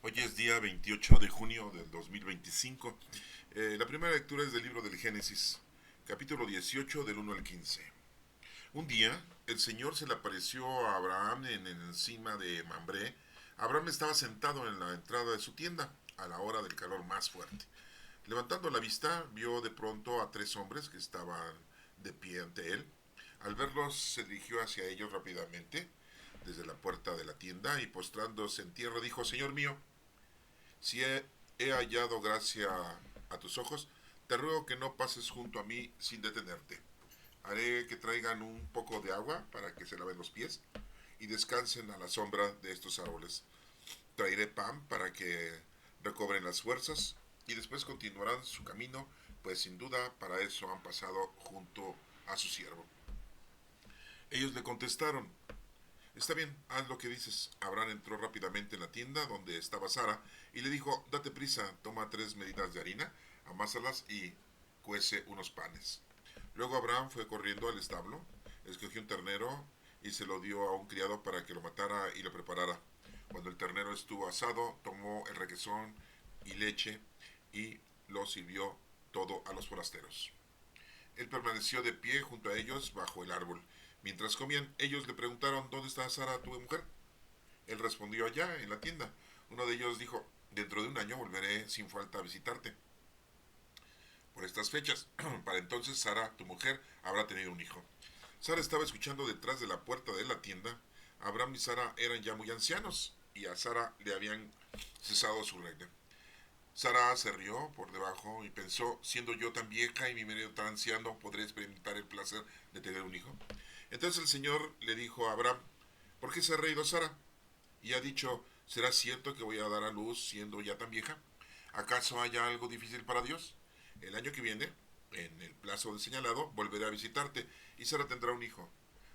Hoy es día 28 de junio del 2025. La primera lectura es del libro del Génesis, capítulo 18 del 1 al 15. Un día el Señor se le apareció a Abraham en el encima de Mambré. Abraham estaba sentado en la entrada de su tienda a la hora del calor más fuerte. Levantando la vista, vio de pronto a tres hombres que estaban de pie ante él. Al verlos, se dirigió hacia ellos rápidamente desde la puerta de la tienda y postrándose en tierra dijo: Señor mío, si he hallado gracia a tus ojos, te ruego que no pases junto a mí sin detenerte. Haré que traigan un poco de agua para que se laven los pies y descansen a la sombra de estos árboles. Traeré pan para que recobren las fuerzas y después continuarán su camino, pues sin duda para eso han pasado junto a su siervo. Ellos le contestaron: Está bien, haz lo que dices. Abraham entró rápidamente en la tienda donde estaba Sara y le dijo: Date prisa, toma 3 medidas de harina, amásalas y cuece unos panes. Luego Abraham fue corriendo al establo, escogió un ternero y se lo dio a un criado para que lo matara y lo preparara. Cuando el ternero estuvo asado, tomó el requesón y leche y lo sirvió todo a los forasteros. Él permaneció de pie junto a ellos bajo el árbol. Mientras comían, ellos le preguntaron: ¿Dónde está Sara, tu mujer? Él respondió: Allá, en la tienda. Uno de ellos dijo: Dentro de un año volveré sin falta a visitarte por estas fechas. Para entonces Sara, tu mujer, habrá tenido un hijo. Sara estaba escuchando detrás de la puerta de la tienda. Abraham y Sara eran ya muy ancianos y a Sara le habían cesado su reina. Sara se rió por debajo y pensó: siendo yo tan vieja y mi marido tan anciano, ¿podré experimentar el placer de tener un hijo? Entonces el Señor le dijo a Abraham: ¿Por qué se ha reído Sara? Y ha dicho: ¿será cierto que voy a dar a luz siendo ya tan vieja? ¿Acaso haya algo difícil para Dios? El año que viene, en el plazo señalado, volveré a visitarte y Sara tendrá un hijo.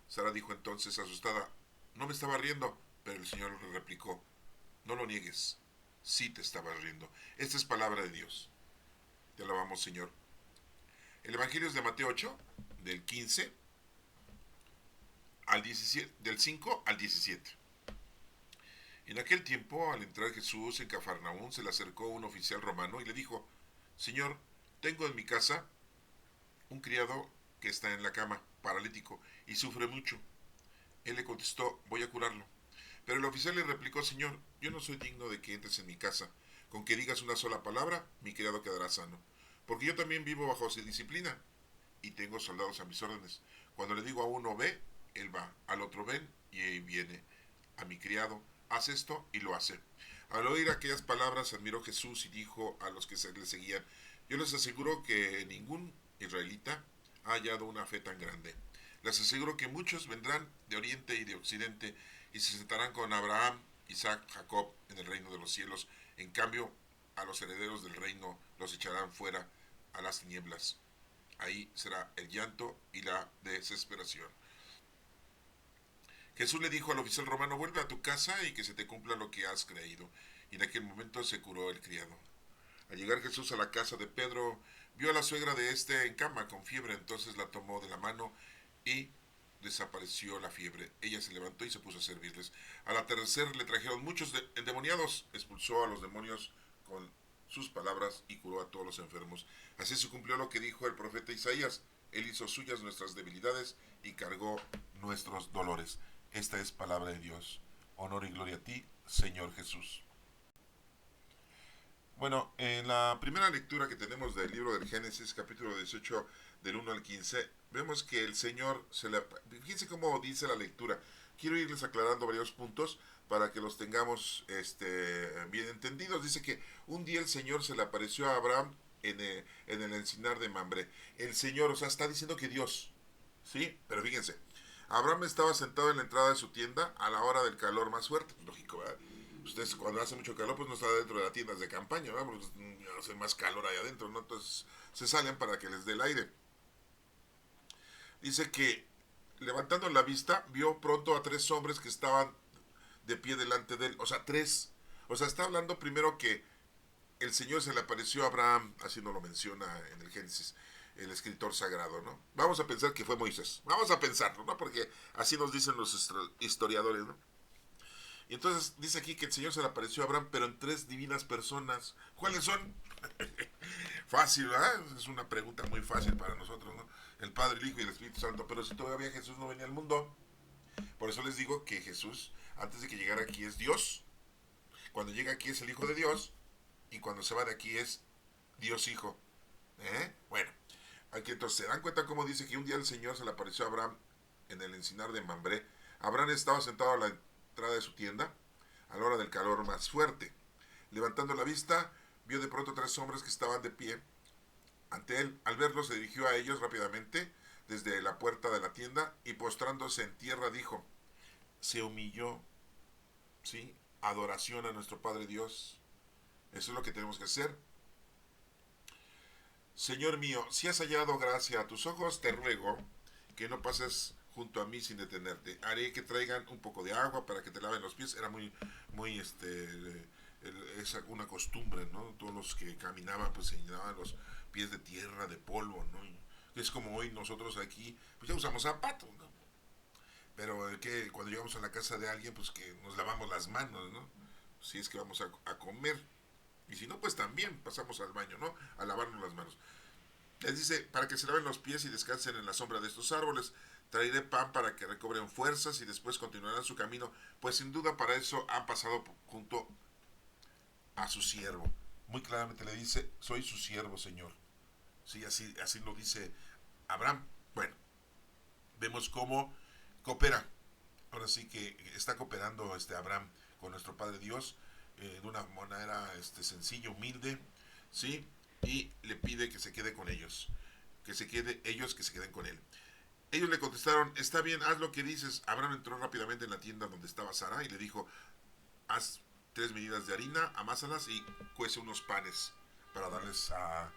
Sara dijo entonces asustada: no me estaba riendo. Pero el Señor le replicó: no lo niegues, sí te estabas riendo. Esta es palabra de Dios. Te alabamos, Señor. El Evangelio es de Mateo 8, del 15 al 17, del 5 al 17. En aquel tiempo, al entrar Jesús en Cafarnaún, se le acercó un oficial romano y le dijo: Señor, tengo en mi casa un criado que está en la cama, paralítico, y sufre mucho. Él le contestó: voy a curarlo. Pero el oficial le replicó: Señor, yo no soy digno de que entres en mi casa. Con que digas una sola palabra, mi criado quedará sano. Porque yo también vivo bajo su disciplina y tengo soldados a mis órdenes. Cuando le digo a uno ve, él va; al otro ven y viene. A mi criado: haz esto, y lo hace. Al oír aquellas palabras, admiró Jesús y dijo a los que le seguían: yo les aseguro que ningún israelita ha hallado una fe tan grande. Les aseguro que muchos vendrán de oriente y de occidente y se sentarán con Abraham, Isaac, Jacob en el reino de los cielos. En cambio, a los herederos del reino los echarán fuera a las tinieblas. Ahí será el llanto y la desesperación. Jesús le dijo al oficial romano: vuelve a tu casa y que se te cumpla lo que has creído. Y en aquel momento se curó el criado. Al llegar Jesús a la casa de Pedro, vio a la suegra de este en cama con fiebre. Entonces la tomó de la mano y desapareció la fiebre. Ella se levantó y se puso a servirles. Al atardecer le trajeron muchos endemoniados. Expulsó a los demonios con sus palabras y curó a todos los enfermos. Así se cumplió lo que dijo el profeta Isaías: Él hizo suyas nuestras debilidades y cargó nuestros dolores. Esta es palabra de Dios. Honor y gloria a ti, Señor Jesús. Bueno, en la primera lectura que tenemos del libro del Génesis, capítulo 18, del 1 al 15, vemos que el Señor Fíjense cómo dice la lectura. Quiero irles aclarando varios puntos para que los tengamos bien entendidos. Dice que un día el Señor se le apareció a Abraham en el encinar de Mambré. El Señor, o sea, está diciendo que Dios, ¿sí? Pero fíjense, Abraham estaba sentado en la entrada de su tienda a la hora del calor más fuerte. Lógico, ¿verdad? Ustedes cuando hace mucho calor pues no está dentro de las tiendas de campaña, ¿verdad? Porque hace más calor ahí adentro, ¿no? Entonces se salen para que les dé el aire. Dice que levantando la vista vio pronto a tres hombres que estaban de pie delante de él. O sea, tres. O sea, está hablando primero que el Señor se le apareció a Abraham, así nos lo menciona en el Génesis, el escritor sagrado, ¿no? Vamos a pensar que fue Moisés. Vamos a pensarlo, ¿no? Porque así nos dicen los historiadores, ¿no? Y entonces dice aquí que el Señor se le apareció a Abraham, pero en tres divinas personas. ¿Cuáles son? Fácil, ¿verdad? Es una pregunta muy fácil para nosotros, ¿no? El Padre, el Hijo y el Espíritu Santo. Pero si todavía Jesús no venía al mundo, por eso les digo que Jesús, antes de que llegara aquí, es Dios. Cuando llega aquí es el Hijo de Dios. Y cuando se va de aquí es Dios Hijo. Bueno, aquí entonces se dan cuenta cómo dice que un día el Señor se le apareció a Abraham en el encinar de Mambré. Abraham estaba sentado a la entrada de su tienda a la hora del calor más fuerte. Levantando la vista, vio de pronto tres hombres que estaban de pie ante él. Al verlos se dirigió a ellos rápidamente desde la puerta de la tienda y postrándose en tierra dijo, se humilló, ¿sí? Adoración a nuestro Padre Dios. Eso es lo que tenemos que hacer. Señor mío, si has hallado gracia a tus ojos, te ruego que no pases junto a mí sin detenerte. Haré que traigan un poco de agua para que te laven los pies. Era muy, es una costumbre, ¿no? Todos los que caminaban, pues se llenaban los pies de tierra, de polvo, ¿no? Es como hoy nosotros aquí, pues ya usamos zapatos, ¿no? Pero que cuando llegamos a la casa de alguien, pues que nos lavamos las manos, ¿no? Si es que vamos a comer. Y si no, pues también pasamos al baño, ¿no? A lavarnos las manos. Les dice, para que se laven los pies y descansen en la sombra de estos árboles. Traeré pan para que recobren fuerzas y después continuarán su camino, pues sin duda para eso han pasado junto a su siervo. Muy claramente le dice, soy su siervo, Señor. Sí, así lo dice Abraham. Bueno, vemos cómo coopera. Ahora sí que está cooperando Abraham con nuestro Padre Dios de una manera sencilla, humilde, ¿sí? Y le pide que se quede con ellos, que se queden con él. Ellos le contestaron, está bien, haz lo que dices. Abraham entró rápidamente en la tienda donde estaba Sara y le dijo, haz 3 medidas de harina, amásalas y cuece unos panes para darles a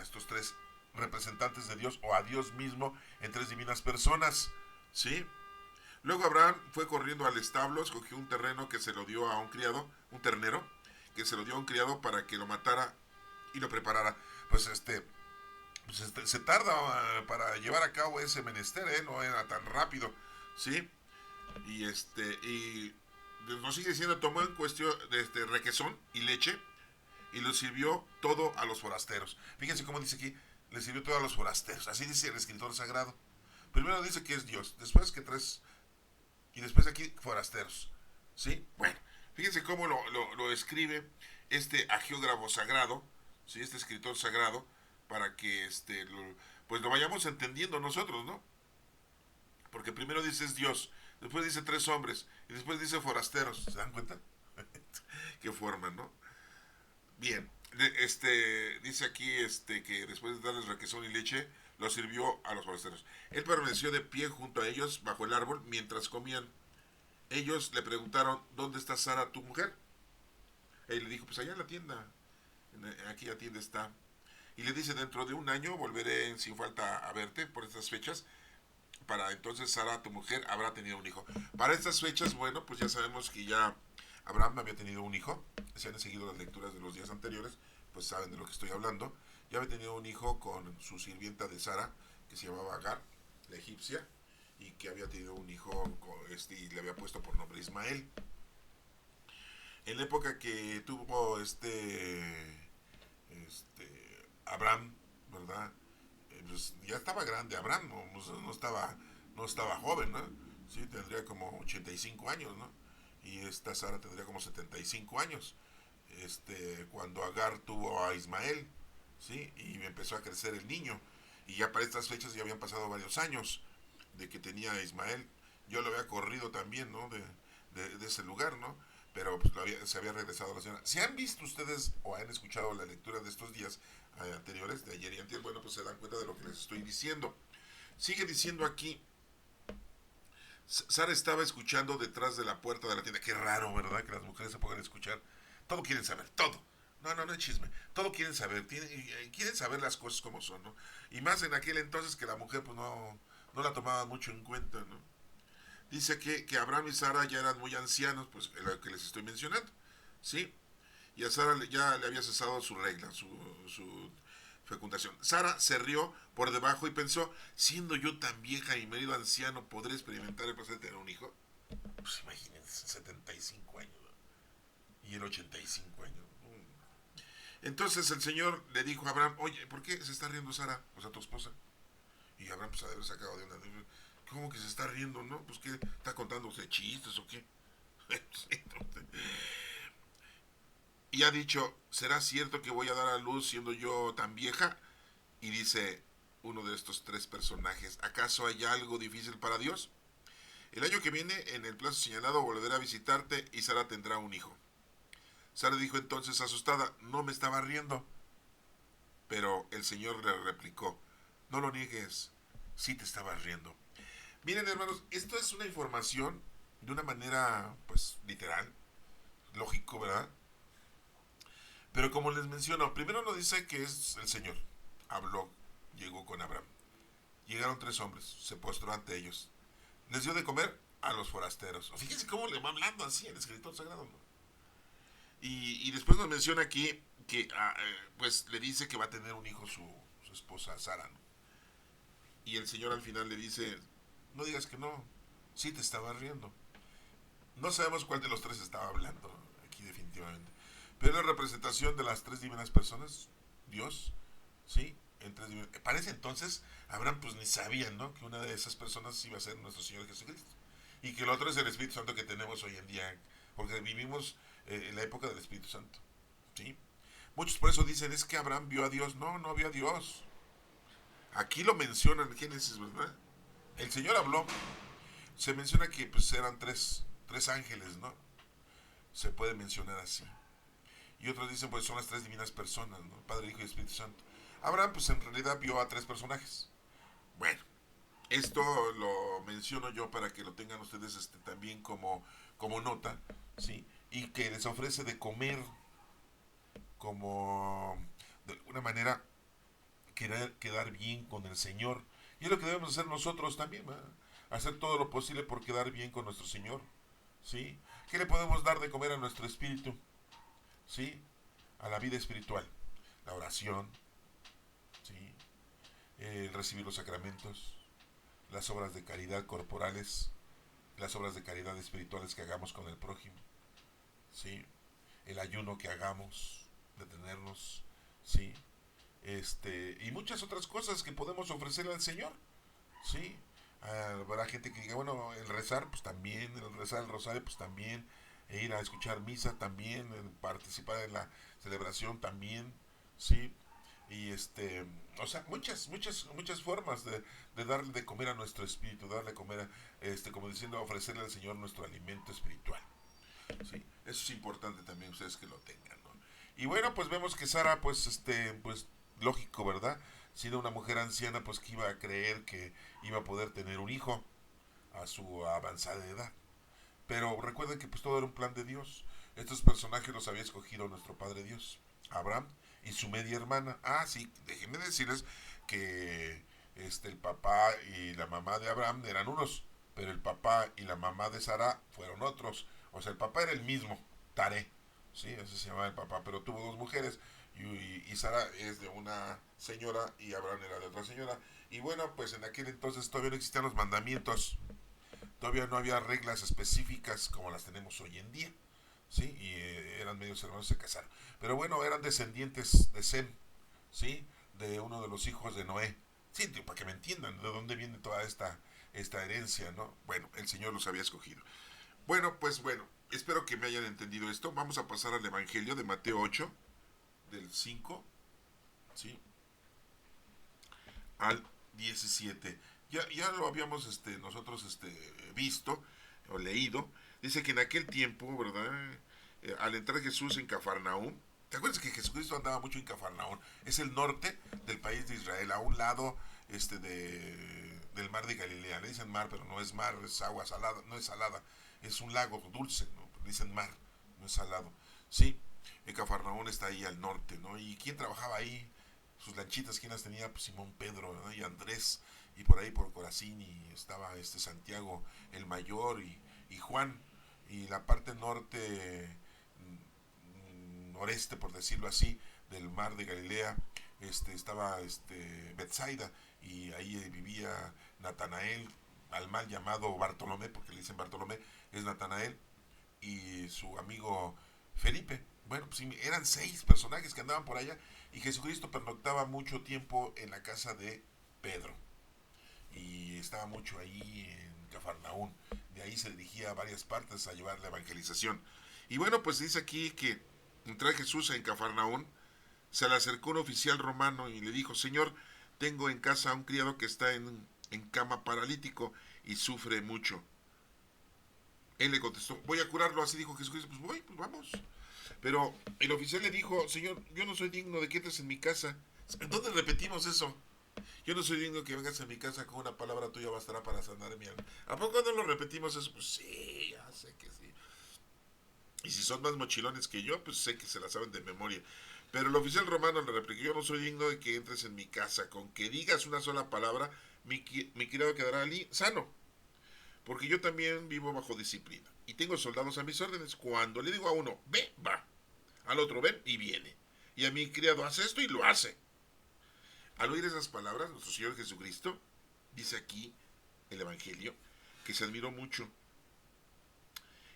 estos tres representantes de Dios o a Dios mismo en tres divinas personas, ¿sí? Luego Abraham fue corriendo al establo, escogió un terreno que se lo dio a un criado, un ternero, que se lo dio a un criado para que lo matara y lo preparara. Se tarda para llevar a cabo ese menester, no era tan rápido, ¿sí? Y nos sigue diciendo, tomó en cuestión requesón y leche y lo sirvió todo a los forasteros. Fíjense cómo dice aquí, le sirvió todo a los forasteros. Así dice el escritor sagrado. Primero dice que es Dios, después que tres, y después aquí forasteros, ¿sí? Bueno, fíjense cómo lo escribe este agiógrafo sagrado, ¿sí? Este escritor sagrado, para que pues lo vayamos entendiendo nosotros, ¿no? Porque primero dice es Dios, después dice tres hombres, y después dice forasteros. ¿Se dan cuenta? Qué forma, ¿no? Bien, dice aquí que después de darles requesón y leche, lo sirvió a los forasteros. Él permaneció de pie junto a ellos bajo el árbol mientras comían. Ellos le preguntaron, ¿dónde está Sara, tu mujer? Él le dijo, pues allá en la tienda, aquí la tienda está. Y le dice, dentro de un año volveré sin falta a verte por estas fechas. Para entonces Sara, tu mujer, habrá tenido un hijo. Para estas fechas, bueno, pues ya sabemos que ya Abraham había tenido un hijo. Si han seguido las lecturas de los días anteriores, pues saben de lo que estoy hablando. Ya había tenido un hijo con su sirvienta de Sara, que se llamaba Agar, la egipcia, y que había tenido un hijo y le había puesto por nombre Ismael. En la época que tuvo Abraham, ¿verdad? Pues ya estaba grande Abraham, no estaba joven, ¿no? Sí, tendría como 85 años, ¿no? Y esta Sara tendría como 75 años. Cuando Agar tuvo a Ismael, ¿sí? Y empezó a crecer el niño. Y ya para estas fechas ya habían pasado varios años de que tenía a Ismael. Yo lo había corrido también, ¿no? De ese lugar, ¿no? Pero pues se había regresado a la señora. Si han visto ustedes o han escuchado la lectura de estos días anteriores, de ayer y antes, bueno, pues se dan cuenta de lo que les estoy diciendo. Sigue diciendo aquí, Sara estaba escuchando detrás de la puerta de la tienda. Qué raro, ¿verdad? Que las mujeres se pongan a escuchar. Todo quieren saber, todo. No es chisme. Todo quieren saber. Quieren saber las cosas como son, ¿no? Y más en aquel entonces que la mujer, pues no la tomaba mucho en cuenta, ¿no? Dice que Abraham y Sara ya eran muy ancianos, pues lo que les estoy mencionando, ¿sí? Y a Sara ya le había cesado su regla, su fecundación. Sara se rió por debajo y pensó, siendo yo tan vieja y medio anciano, ¿podré experimentar el placer de tener un hijo? pues imagínense, 75 años, ¿no? Y él 85 años. Entonces el Señor le dijo a Abraham, oye, ¿por qué se está riendo Sara? O sea, tu esposa. Y Abraham pues haber sacado de una... ¿Cómo que se está riendo, no? Pues ¿qué? ¿Está contando chistes o qué? Y ha dicho, ¿será cierto que voy a dar a luz siendo yo tan vieja? Y dice uno de estos tres personajes, ¿acaso hay algo difícil para Dios? El año que viene, en el plazo señalado, volveré a visitarte y Sara tendrá un hijo. Sara dijo entonces asustada, no me estaba riendo. Pero el Señor le replicó, no lo niegues, sí te estabas riendo. Miren hermanos, esto es una información de una manera pues literal, lógico, ¿verdad? Pero como les menciono, primero nos dice que es el Señor. Habló, llegó con Abraham. Llegaron tres hombres, se postró ante ellos. Les dio de comer a los forasteros. Fíjense cómo le va hablando así el escritor sagrado, ¿no? Y después nos menciona aquí que pues le dice que va a tener un hijo su esposa Sara, ¿no? Y el Señor al final le dice, no digas que no, sí te estaba riendo. No sabemos cuál de los tres estaba hablando aquí definitivamente. Pero la representación de las tres divinas personas, Dios, ¿sí? Parece entonces, Abraham pues ni sabía, ¿no? Que una de esas personas iba a ser nuestro Señor Jesucristo. Y que el otro es el Espíritu Santo que tenemos hoy en día. Porque vivimos en la época del Espíritu Santo. ¿Sí? Muchos por eso dicen, es que Abraham vio a Dios. No, no vio a Dios. Aquí lo mencionan en Génesis, ¿verdad? El Señor habló. Se menciona que pues eran tres ángeles, ¿no? Se puede mencionar así. Y otros dicen, pues son las tres divinas personas, ¿no? Padre, Hijo y Espíritu Santo. Abraham, pues en realidad vio a tres personajes. Bueno, esto lo menciono yo para que lo tengan ustedes también como nota, ¿sí? Y que les ofrece de comer como de alguna manera querer quedar bien con el Señor. Y es lo que debemos hacer nosotros también, ¿verdad? Hacer todo lo posible por quedar bien con nuestro Señor, ¿sí? ¿Qué le podemos dar de comer a nuestro espíritu? ¿Sí? A la vida espiritual. La oración, ¿sí? El recibir los sacramentos, las obras de caridad corporales, las obras de caridad espirituales que hagamos con el prójimo, ¿sí? El ayuno que hagamos, detenernos, ¿sí? Y muchas otras cosas que podemos ofrecerle al Señor, ¿sí? Habrá gente que diga, bueno, el rezar, pues también, el rezar el rosario, pues también, e ir a escuchar misa también, participar en la celebración también, ¿sí? Y o sea, muchas formas de darle de comer a nuestro espíritu, darle de comer, como diciendo, ofrecerle al Señor nuestro alimento espiritual, ¿sí? Eso es importante también ustedes que lo tengan, ¿no? Y bueno, pues vemos que Sara, pues, pues, lógico, ¿verdad? Siendo una mujer anciana, pues que iba a creer que iba a poder tener un hijo a su avanzada edad. Pero recuerden que pues todo era un plan de Dios. Estos personajes los había escogido nuestro Padre Dios, Abraham y su media hermana. Ah, sí, déjenme decirles que el papá y la mamá de Abraham eran unos, pero el papá y la mamá de Sara fueron otros. O sea, el papá era el mismo, Taré, sí, ese se llamaba el papá, pero tuvo dos mujeres y Sara es de una señora y Abraham era de otra señora. Y bueno, pues en aquel entonces todavía no existían los mandamientos, todavía no había reglas específicas como las tenemos hoy en día, ¿sí? Y eran medios hermanos, se casaron. Pero bueno, eran descendientes de Sem, ¿sí? De uno de los hijos de Noé. Sí, para que me entiendan de dónde viene toda esta herencia, ¿no? Bueno, el Señor los había escogido. Bueno, pues bueno, espero que me hayan entendido esto. Vamos a pasar al Evangelio de Mateo 8, del 5, ¿sí? Al 17. Ya lo habíamos nosotros visto o leído. Dice que en aquel tiempo, ¿verdad? Al entrar Jesús en Cafarnaúm, ¿te acuerdas que Jesucristo andaba mucho en Cafarnaúm? Es el norte del país de Israel, a un lado del mar de Galilea. Le dicen mar, pero no es mar, es agua salada, no es salada, es un lago dulce, ¿no? Le dicen mar, no es salado. Sí, Cafarnaúm está ahí al norte, ¿no? ¿Y quién trabajaba ahí? Sus lanchitas, ¿quién las tenía? Pues Simón Pedro, ¿no? Y Andrés, y por ahí por Corazín, y estaba Santiago el mayor, y Juan, y la parte norte, noreste, por decirlo así, del mar de Galilea, estaba Betsaida, y ahí vivía Natanael, al mal llamado Bartolomé, porque le dicen Bartolomé, es Natanael, y su amigo Felipe. Bueno, pues eran 6 personajes que andaban por allá, y Jesucristo pernoctaba mucho tiempo en la casa de Pedro, y estaba mucho ahí en Cafarnaún. De ahí se dirigía a varias partes a llevar la evangelización. Y bueno, pues dice aquí que entra Jesús en Cafarnaún, se le acercó un oficial romano y le dijo: Señor, tengo en casa a un criado que está en cama paralítico y sufre mucho. Él le contestó: voy a curarlo. Así dijo Jesucristo: pues voy, pues vamos. Pero el oficial le dijo: Señor, yo no soy digno de que entres en mi casa. ¿Dónde repetimos eso? Yo no soy digno que vengas a mi casa, con una palabra tuya bastará para sanar mi alma. ¿A poco no lo repetimos eso? Pues sí, ya sé que sí. Y si son más mochilones que yo, pues sé que se la saben de memoria. Pero el oficial romano le replicó: yo no soy digno de que entres en mi casa. Con que digas una sola palabra, mi criado quedará allí sano. Porque yo también vivo bajo disciplina. Y tengo soldados a mis órdenes. Cuando le digo a uno: ve, va. Al otro: ven, y viene. Y a mi criado: hace esto, y lo hace. Al oír esas palabras, nuestro Señor Jesucristo, dice aquí el Evangelio, que se admiró mucho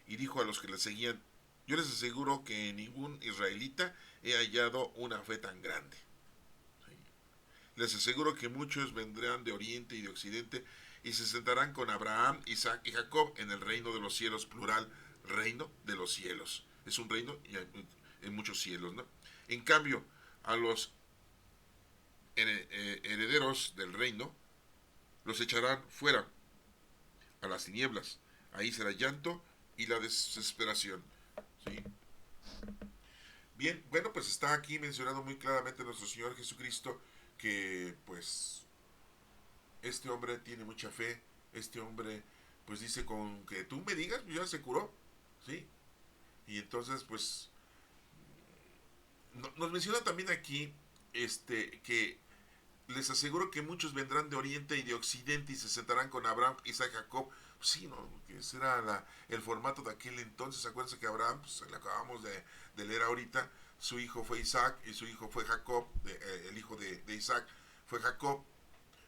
y dijo a los que le seguían: yo les aseguro que en ningún israelita he hallado una fe tan grande. ¿Sí? Les aseguro que muchos vendrán de oriente y de occidente y se sentarán con Abraham, Isaac y Jacob en el reino de los cielos, plural, reino de los cielos. Es un reino y hay en muchos cielos, ¿no? En cambio, a los herederos del reino los echarán fuera a las tinieblas. Ahí será llanto y la desesperación. ¿Sí? Bien, bueno, pues está aquí mencionado muy claramente nuestro Señor Jesucristo que pues este hombre tiene mucha fe, este hombre pues dice: con que tú me digas, ya se curó, ¿sí? Y entonces pues nos menciona también aquí que les aseguro que muchos vendrán de oriente y de occidente y se sentarán con Abraham, Isaac y Jacob. Pues sí, ¿no? Que ese era el formato de aquel entonces. Acuérdense que Abraham, pues le acabamos de leer ahorita, su hijo fue Isaac y su hijo fue Jacob, el hijo de Isaac fue Jacob,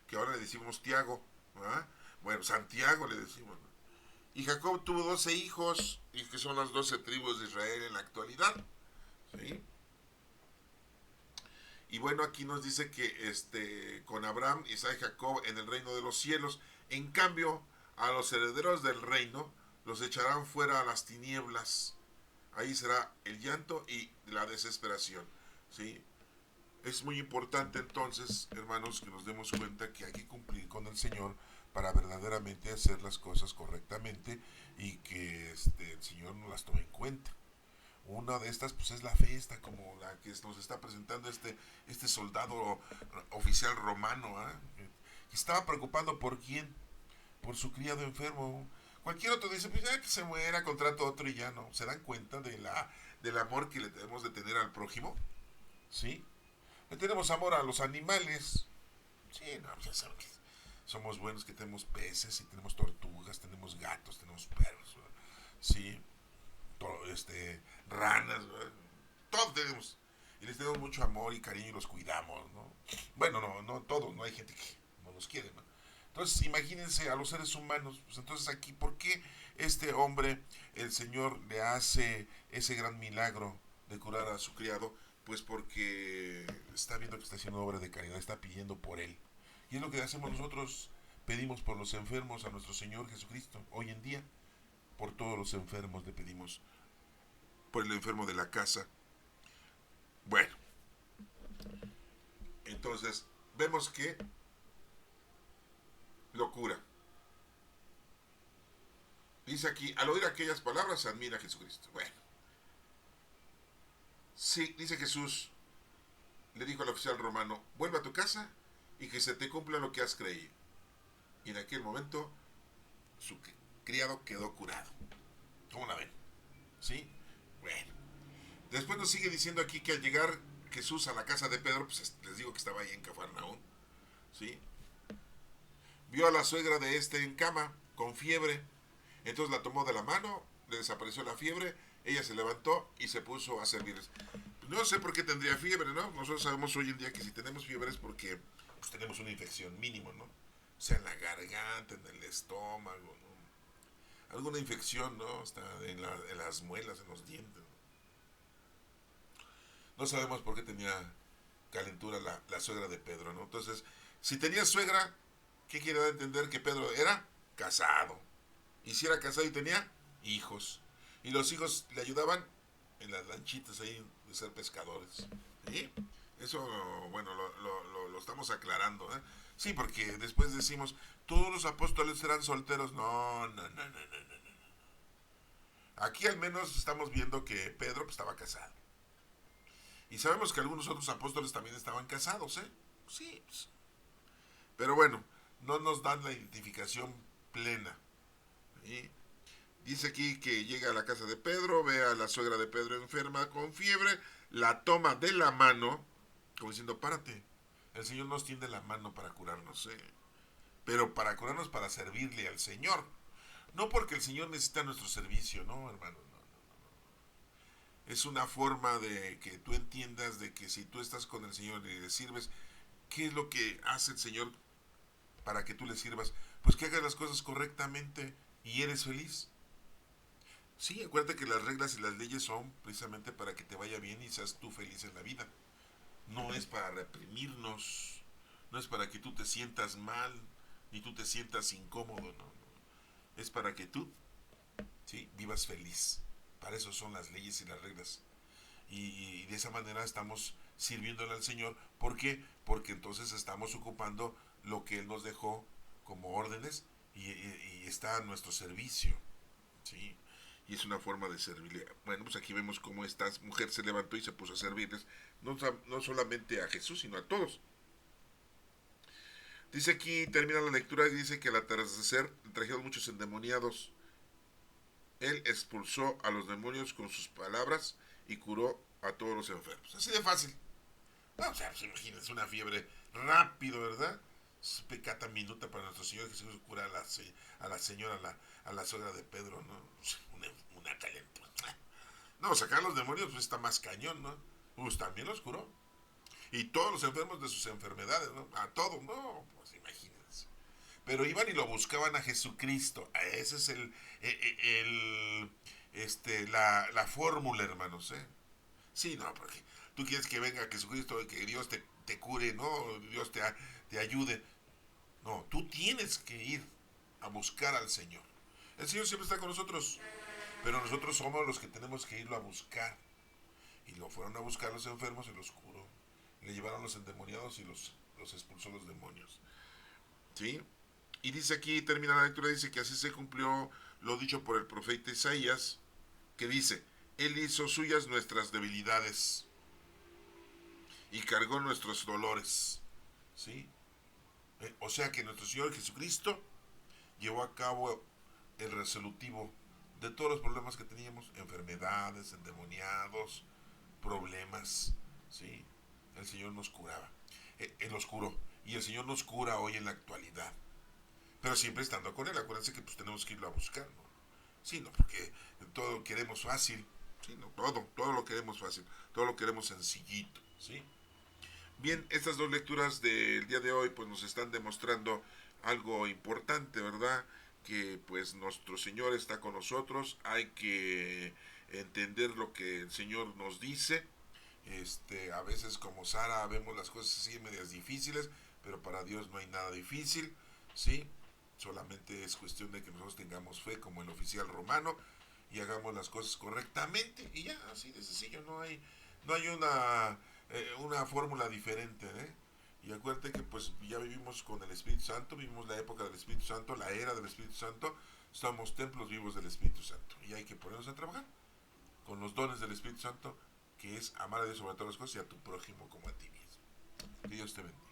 que ahora le decimos Tiago, ¿verdad? Bueno, Santiago le decimos, ¿no? Y Jacob tuvo 12 hijos, y que son las 12 tribus de Israel en la actualidad, ¿sí? Y bueno, aquí nos dice que con Abraham, Isaac y Jacob en el reino de los cielos. En cambio, a los herederos del reino los echarán fuera a las tinieblas. Ahí será el llanto y la desesperación. ¿Sí? Es muy importante entonces, hermanos, que nos demos cuenta que hay que cumplir con el Señor para verdaderamente hacer las cosas correctamente y que el Señor nos las tome en cuenta. Una de estas pues es la fiesta, como la que nos está presentando este soldado oficial romano, ¿eh? Que estaba preocupado por quién, por su criado enfermo. Cualquier otro dice: pues ya que se muera, contrato otro y ya no. ¿Se dan cuenta del amor que le debemos de tener al prójimo? ¿Sí? Le tenemos amor a los animales. Sí, no, ya saben que somos buenos, que tenemos peces y tenemos tortugas, tenemos gatos, tenemos perros. Sí, ranas, ¿verdad? Todos tenemos. Y les tenemos mucho amor y cariño y los cuidamos, ¿no? Bueno, no todos, no hay gente que no los quiere, ¿no? Entonces, imagínense a los seres humanos. Pues entonces aquí, ¿por qué este hombre, el Señor le hace ese gran milagro de curar a su criado? Pues porque está viendo que está haciendo obra de caridad, está pidiendo por él. Y es lo que hacemos nosotros, pedimos por los enfermos a nuestro Señor Jesucristo. Hoy en día, por todos los enfermos le pedimos, por el enfermo de la casa. Bueno, entonces vemos que locura. Dice aquí: al oír aquellas palabras se admira a Jesucristo. Bueno, sí, dice Jesús, le dijo al oficial romano: vuelve a tu casa y que se te cumpla lo que has creído. Y en aquel momento su criado quedó curado. ¿Cómo la ven? ¿Sí? Bueno. Después nos sigue diciendo aquí que al llegar Jesús a la casa de Pedro, pues les digo que estaba ahí en Cafarnaún, ¿sí? Vio a la suegra de en cama, con fiebre. Entonces la tomó de la mano, le desapareció la fiebre, ella se levantó y se puso a servirles. No sé por qué tendría fiebre, ¿no? Nosotros sabemos hoy en día que si tenemos fiebre es porque pues, tenemos una infección mínimo, ¿no? O sea, en la garganta, en el estómago, ¿no? Alguna infección, ¿no? Hasta en las muelas, en los dientes. No sabemos por qué tenía calentura la suegra de Pedro, ¿no? Entonces, si tenía suegra, ¿qué quiere dar a entender? Que Pedro era casado. Y si era casado y tenía hijos. Y los hijos le ayudaban en las lanchitas ahí de ser pescadores. ¿Sí? Eso, bueno, lo estamos aclarando, ¿eh? Sí, porque después decimos, todos los apóstoles eran solteros. No, no, no, no, no, no. Aquí al menos estamos viendo que Pedro pues, estaba casado. Y sabemos que algunos otros apóstoles también estaban casados, ¿eh? Sí, pues. Pero bueno, no nos dan la identificación plena. ¿Sí? Dice aquí que llega a la casa de Pedro, ve a la suegra de Pedro enferma con fiebre, la toma de la mano, como diciendo, párate, el Señor nos tiende la mano para curarnos, ¿eh? Pero para curarnos, para servirle al Señor. No porque el Señor necesita nuestro servicio, no, hermano, no. Es una forma de que tú entiendas de que si tú estás con el Señor y le sirves, ¿qué es lo que hace el Señor para que tú le sirvas? Pues que hagas las cosas correctamente y eres feliz. Sí, acuérdate que las reglas y las leyes son precisamente para que te vaya bien y seas tú feliz en la vida. No es para reprimirnos, no es para que tú te sientas mal, ni tú te sientas incómodo, no. Es para que tú, sí, vivas feliz. Para eso son las leyes y las reglas. Y de esa manera estamos sirviéndole al Señor. ¿Por qué? Porque entonces estamos ocupando lo que Él nos dejó como órdenes y está a nuestro servicio. ¿Sí? Y es una forma de servirle. Bueno, pues aquí vemos cómo esta mujer se levantó y se puso a servirles, no solamente a Jesús, sino a todos. Dice aquí, termina la lectura y dice que al atardecer trajeron muchos endemoniados. Él expulsó a los demonios con sus palabras y curó a todos los enfermos. Así de fácil. No, o sea, pues imagínense una fiebre rápido, ¿verdad? Pecata minuta para nuestro Señor Jesús cura a la señora, a la suegra de Pedro, ¿no? Una calentura. No, sacar los demonios pues está más cañón, ¿no? Pues también los curó. Y todos los enfermos de sus enfermedades, ¿no? A todos, no, pues imagínense. Pero iban y lo buscaban a Jesucristo. Ese es la fórmula, hermanos, ¿eh? Sí, no, porque tú quieres que venga Jesucristo y que Dios te cure, ¿no? Dios te ayude. No, tú tienes que ir a buscar al Señor. El Señor siempre está con nosotros, pero nosotros somos los que tenemos que irlo a buscar. Y lo fueron a buscar los enfermos y los curó. Le llevaron los endemoniados y los expulsó los demonios. ¿Sí? Y dice aquí, termina la lectura, dice que así se cumplió lo dicho por el profeta Isaías, que dice, Él hizo suyas nuestras debilidades y cargó nuestros dolores. ¿Sí? O sea que nuestro Señor Jesucristo llevó a cabo el resolutivo de todos los problemas que teníamos, enfermedades, endemoniados, problemas, ¿sí? El Señor nos curaba, Él los curó, y el Señor nos cura hoy en la actualidad, pero siempre estando con Él. Acuérdense que pues tenemos que irlo a buscar, ¿no? Sí, no, porque todo lo queremos fácil, ¿sí? No, todo lo queremos fácil, todo lo queremos sencillito, ¿sí? Bien, estas dos lecturas del día de hoy pues nos están demostrando algo importante, ¿verdad? Que pues nuestro Señor está con nosotros, hay que entender lo que el Señor nos dice. A veces como Sara vemos las cosas así medias difíciles, pero para Dios no hay nada difícil, ¿sí? Solamente es cuestión de que nosotros tengamos fe como el oficial romano y hagamos las cosas correctamente y ya, así de sencillo, no hay una fórmula diferente, ¿eh? Y acuérdate que pues ya vivimos con el Espíritu Santo, vivimos la época del Espíritu Santo, la era del Espíritu Santo, somos templos vivos del Espíritu Santo y hay que ponernos a trabajar con los dones del Espíritu Santo, que es amar a Dios sobre todas las cosas y a tu prójimo como a ti mismo. Que Dios te bendiga.